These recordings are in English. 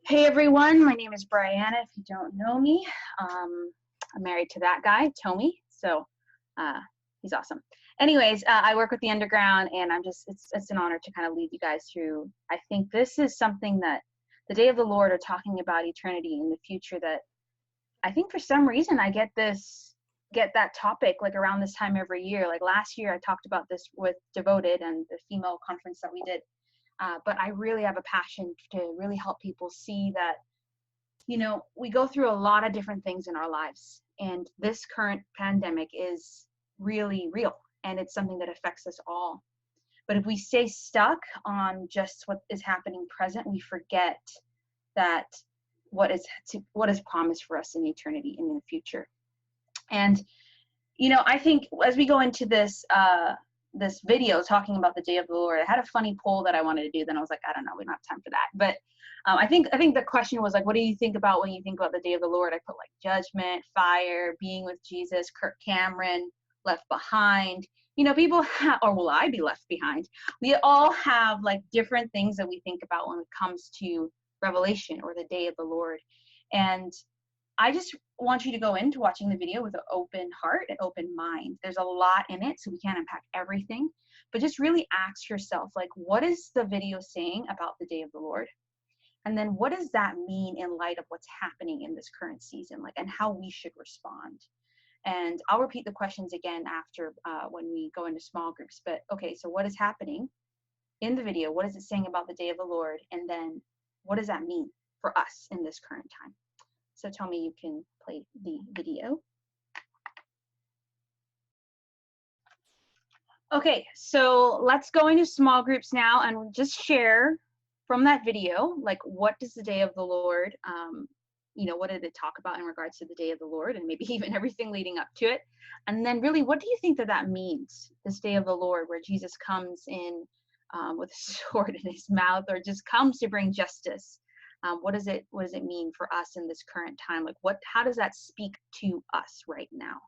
Hey everyone, my name is Brianna. If you don't know me, I'm married to that guy, Tommy. So he's awesome. Anyways, I work with the Underground, and it's an honor to kind of lead you guys through. I think this is something that the Day of the Lord are talking about eternity in the future. That I think for some reason I get that topic like around this time every year. Like last year, I talked about this with Devoted and the female conference that we did. But I really have a passion to really help people see that, we go through a lot of different things in our lives. And this current pandemic is really real. And it's something that affects us all. But if we stay stuck on just what is happening present, we forget that what is promised for us in eternity and in the future. And, I think as we go into this video talking about the Day of the Lord, I had a funny poll that I wanted to do. Then I was like, I don't know, we don't have time for that. But I think the question was like, what do you think about when you think about the Day of the Lord? I put like judgment, fire, being with Jesus, Kirk Cameron, left behind. People have, or will I be left behind? We all have like different things that we think about when it comes to Revelation or the Day of the Lord. And I just want you to go into watching the video with an open heart and open mind. There's a lot in it, so we can't unpack everything, but just really ask yourself, like, what is the video saying about the Day of the Lord? And then what does that mean in light of what's happening in this current season, like, and how we should respond? And I'll repeat the questions again after when we go into small groups. But okay, so what is happening in the video? What is it saying about the Day of the Lord? And then what does that mean for us in this current time? So Tommy, you can play the video. Okay, so let's go into small groups now and just share from that video, like, what does the Day of the Lord, what did it talk about in regards to the Day of the Lord, and maybe even everything leading up to it? And then really, what do you think that means, this Day of the Lord, where Jesus comes in with a sword in his mouth, or just comes to bring justice? What does it mean for us in this current time? Like, how does that speak to us right now?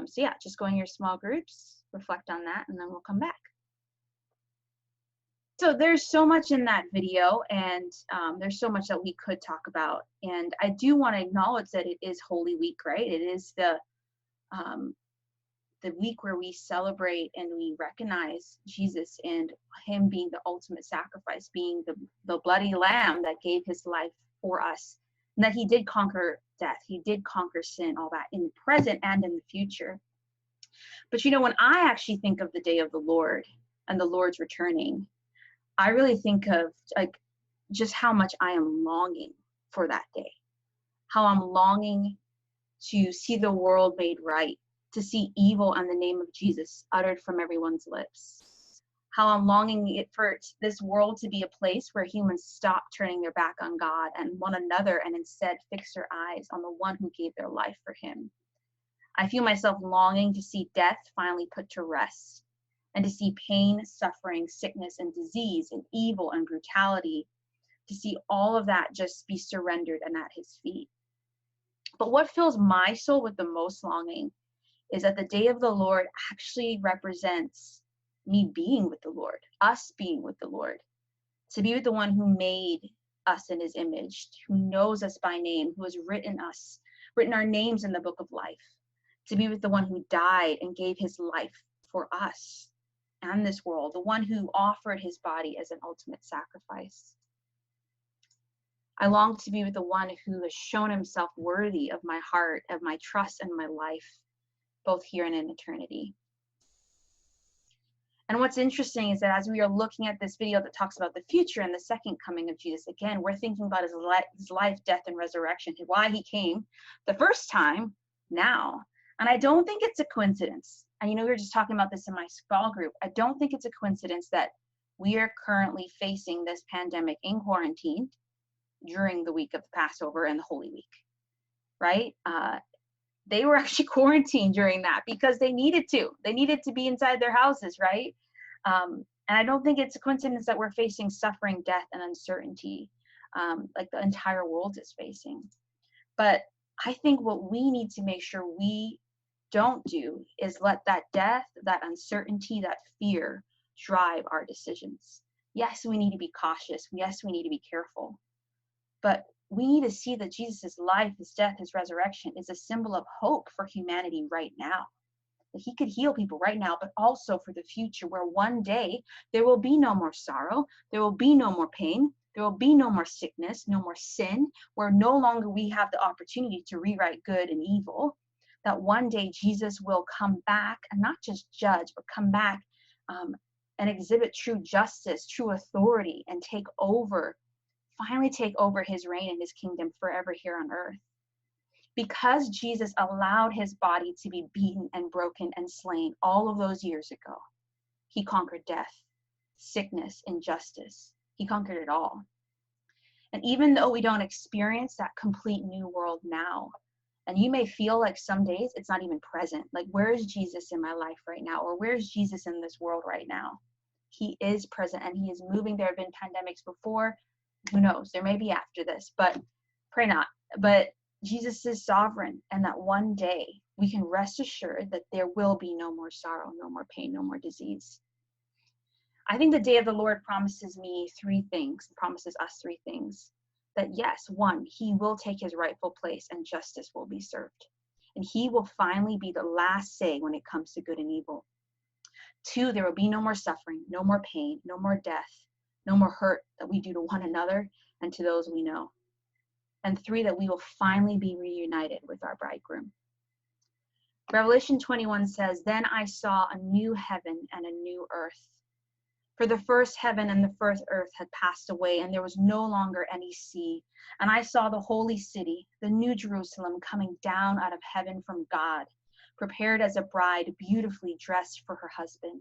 So yeah, just go in your small groups, reflect on that, and then we'll come back. So there's so much in that video, and there's so much that we could talk about. And I do want to acknowledge that it is Holy Week, right? It is the week where we celebrate and we recognize Jesus and him being the ultimate sacrifice, being the bloody lamb that gave his life for us, and that he did conquer death. He did conquer sin, all that in the present and in the future. But when I actually think of the Day of the Lord and the Lord's returning, I really think of like just how much I am longing for that day, how I'm longing to see the world made right, to see evil and the name of Jesus uttered from everyone's lips. How I'm longing for this world to be a place where humans stop turning their back on God and one another and instead fix their eyes on the one who gave their life for him. I feel myself longing to see death finally put to rest, and to see pain, suffering, sickness, and disease, and evil and brutality, to see all of that just be surrendered and at his feet. But what fills my soul with the most longing is that the Day of the Lord actually represents me being with the Lord, us being with the Lord, to be with the one who made us in his image, who knows us by name, who has written our names in the book of life, to be with the one who died and gave his life for us and this world, the one who offered his body as an ultimate sacrifice. I long to be with the one who has shown himself worthy of my heart, of my trust, and my life, both here and in eternity. And what's interesting is that as we are looking at this video that talks about the future and the second coming of Jesus, again, we're thinking about his life, death, and resurrection, why he came the first time now. And I don't think it's a coincidence. And we were just talking about this in my small group. I don't think it's a coincidence that we are currently facing this pandemic in quarantine during the week of the Passover and the Holy Week, right? They were actually quarantined during that because they needed to. They needed to be inside their houses, right? And I don't think it's a coincidence that we're facing suffering, death, and uncertainty like the entire world is facing. But I think what we need to make sure we don't do is let that death, that uncertainty, that fear drive our decisions. Yes, we need to be cautious. Yes, we need to be careful. But we need to see that Jesus' life, his death, his resurrection is a symbol of hope for humanity right now. That he could heal people right now, but also for the future, where one day there will be no more sorrow, there will be no more pain, there will be no more sickness, no more sin, where no longer we have the opportunity to rewrite good and evil. That one day Jesus will come back and not just judge, but come back and exhibit true justice, true authority, and finally take over his reign and his kingdom forever here on earth. Because Jesus allowed his body to be beaten and broken and slain all of those years ago, he conquered death, sickness, injustice. He conquered it all. And even though we don't experience that complete new world now, and you may feel like some days it's not even present, like where is Jesus in my life right now? Or where is Jesus in this world right now? He is present and he is moving. There have been pandemics before. Who knows? There may be after this, but pray not. But Jesus is sovereign, and that one day we can rest assured that there will be no more sorrow, no more pain, no more disease. I think the day of the Lord promises us three things. That yes, one, he will take his rightful place and justice will be served. And he will finally be the last say when it comes to good and evil. Two, there will be no more suffering, no more pain, no more death, no more hurt that we do to one another and to those we know. And three, that we will finally be reunited with our bridegroom. Revelation 21 says, "Then I saw a new heaven and a new earth. For the first heaven and the first earth had passed away, and there was no longer any sea. And I saw the holy city, the new Jerusalem, coming down out of heaven from God, prepared as a bride beautifully dressed for her husband.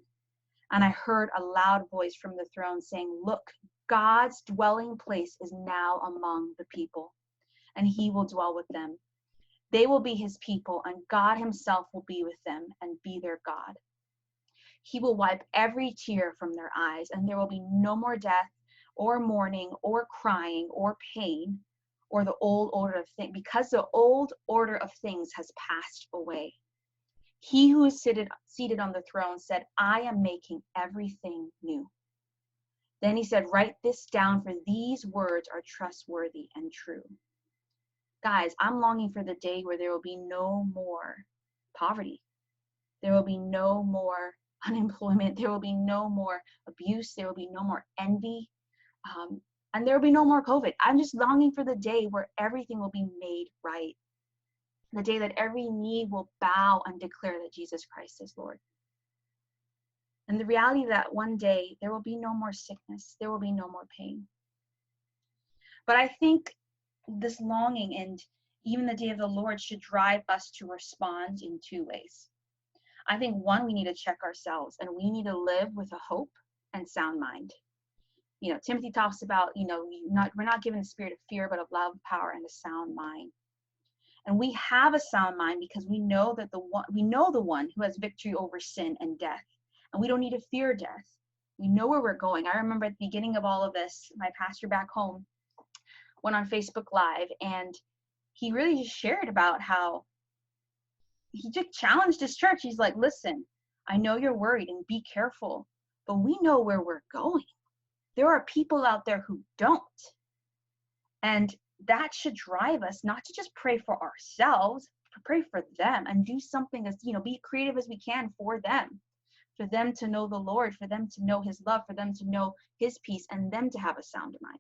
And I heard a loud voice from the throne saying, 'Look, God's dwelling place is now among the people, and he will dwell with them. They will be his people, and God himself will be with them and be their God. He will wipe every tear from their eyes, and there will be no more death or mourning or crying or pain or the old order of things, because the old order of things has passed away.' He who is seated on the throne said, 'I am making everything new.' Then he said, 'Write this down, for these words are trustworthy and true.'" Guys, I'm longing for the day where there will be no more poverty. There will be no more unemployment. There will be no more abuse. There will be no more envy. And there will be no more COVID. I'm just longing for the day where everything will be made right. The day that every knee will bow and declare that Jesus Christ is Lord. And the reality that one day there will be no more sickness. There will be no more pain. But I think this longing and even the day of the Lord should drive us to respond in two ways. I think one, we need to check ourselves and we need to live with a hope and sound mind. You know, Timothy talks about, we're not given the spirit of fear, but of love, power, and a sound mind. And we have a sound mind because we know that the one who has victory over sin and death. And we don't need to fear death. We know where we're going. I remember at the beginning of all of this, my pastor back home went on Facebook Live, and he really just shared about how he just challenged his church. He's like, "Listen, I know you're worried and be careful, but we know where we're going. There are people out there who don't." And that should drive us not to just pray for ourselves, but pray for them and do something as, be creative as we can for them to know the Lord, for them to know his love, for them to know his peace, and them to have a sound mind.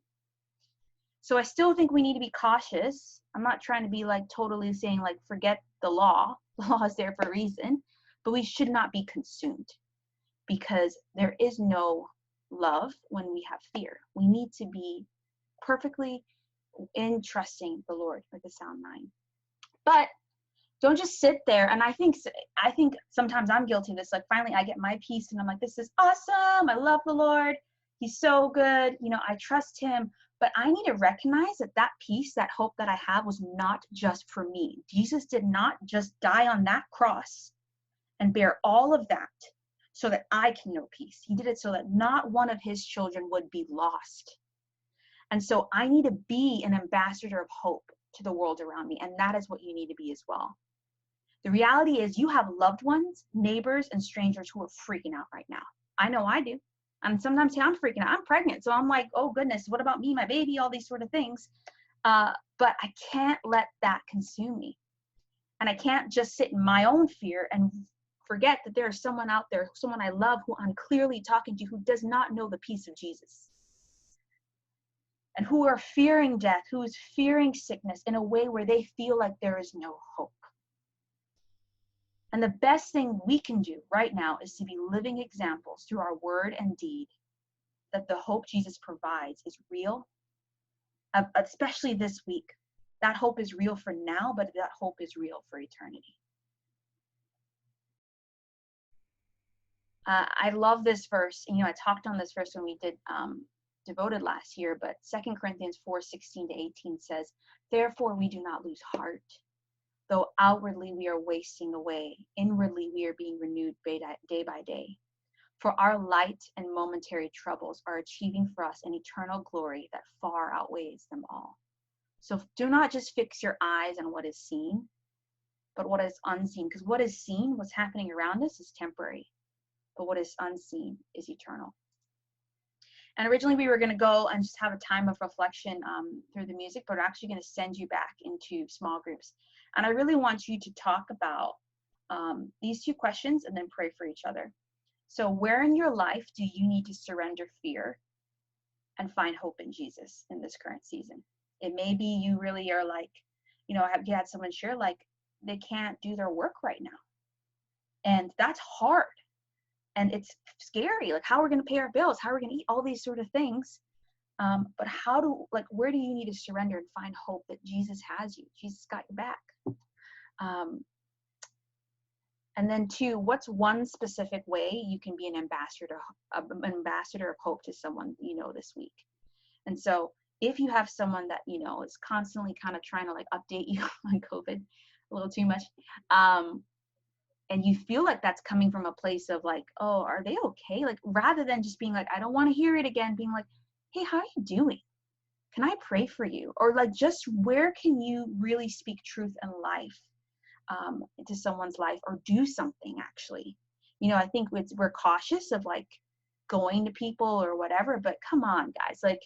So I still think we need to be cautious. I'm not trying to be totally saying forget the law. The law is there for a reason, but we should not be consumed because there is no love when we have fear. We need to be perfectly in trusting the Lord with a sound mind. But don't just sit there. And I think sometimes I'm guilty of this. Finally I get my peace and I'm like, this is awesome. I love the Lord. He's so good. I trust him. But I need to recognize that peace, that hope that I have was not just for me. Jesus did not just die on that cross and bear all of that so that I can know peace. He did it so that not one of his children would be lost. And so I need to be an ambassador of hope to the world around me. And that is what you need to be as well. The reality is you have loved ones, neighbors, and strangers who are freaking out right now. I know I do. And sometimes I'm freaking out. I'm pregnant. So I'm like, oh goodness, what about me, my baby, all these sort of things. But I can't let that consume me. And I can't just sit in my own fear and forget that there is someone out there, someone I love, who I'm clearly talking to, who does not know the peace of Jesus. And who are fearing death, who is fearing sickness in a way where they feel like there is no hope. And the best thing we can do right now is to be living examples through our word and deed that the hope Jesus provides is real, especially this week. That hope is real for now, but that hope is real for eternity. I love this verse. You know, I talked on this verse when we did devoted last year, but 2 Corinthians 4:16-18 says, "Therefore we do not lose heart. Though outwardly we are wasting away, inwardly we are being renewed day by day. For our light and momentary troubles are achieving for us an eternal glory that far outweighs them all." So do not just fix your eyes on what is seen, but what is unseen. Because what is seen, what's happening around us, is temporary. But what is unseen is eternal. And originally we were going to go and just have a time of reflection through the music, but we're actually going to send you back into small groups. And I really want you to talk about these two questions and then pray for each other. So where in your life do you need to surrender fear and find hope in Jesus in this current season? It may be you really are like, you know, you had someone share like they can't do their work right now. And that's hard. And it's scary, like how are we going to pay our bills? How are we going to eat? All these sort of things. But where do you need to surrender and find hope that Jesus has you? Jesus got your back. And then 2, what's one specific way you can be an ambassador of hope to someone you know this week? And so if you have someone that, you know, is constantly kind of trying to like update you on COVID a little too much, and you feel like that's coming from a place of like, oh, are they okay? Like, rather than just being like, I don't want to hear it again, being like, hey, how are you doing? Can I pray for you? Or like, just where can you really speak truth and life into someone's life, or do something actually? You know, I think we're cautious of like going to people or whatever, but come on, guys, like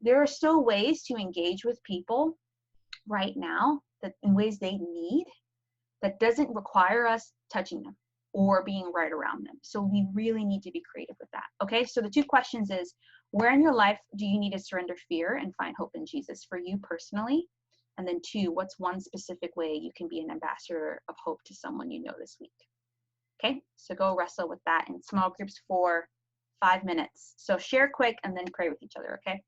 there are still ways to engage with people right now that in ways they need, that doesn't require us touching them or being right around them. So we really need to be creative with that. Okay, so the 2 questions is, where in your life do you need to surrender fear and find hope in Jesus for you personally? And then 2, what's one specific way you can be an ambassador of hope to someone you know this week? Okay, so go wrestle with that in small groups for 5 minutes. So share quick and then pray with each other, okay?